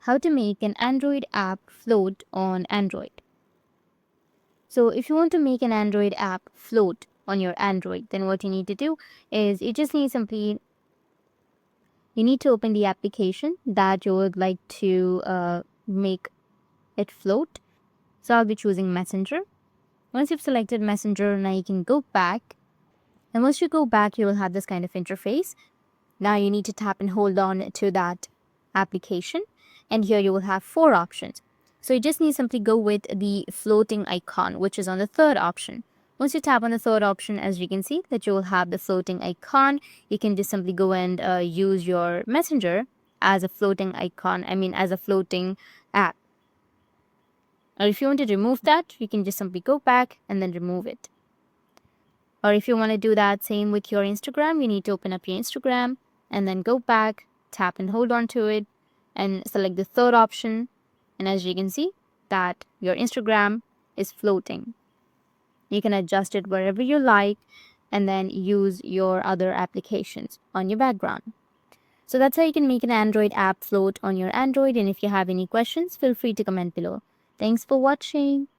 how to make an Android app float on Android. So if you want to make an Android app float on your Android, then what you need to do is you just need you need to open the application that you would like to make it float. So I'll be choosing Messenger. Once you've selected Messenger, now you can go back. And once you go back, you will have this kind of interface. Now you need to tap and hold on to that application. And here you will have 4 options. So you just need to simply go with the floating icon, which is on the third option. Once you tap on the third option, as you can see that you will have the floating icon, you can just simply go and use your Messenger as a floating icon, as a floating app. Or if you want to remove that, you can just simply go back and then remove it. Or if you want to do that same with your Instagram, you need to open up your Instagram and then go back, tap and hold on to it and select the third option. And as you can see that your Instagram is floating. You can adjust it wherever you like and then use your other applications on your background. So that's how you can make an Android app float on your Android. And if you have any questions, feel free to comment below. Thanks for watching.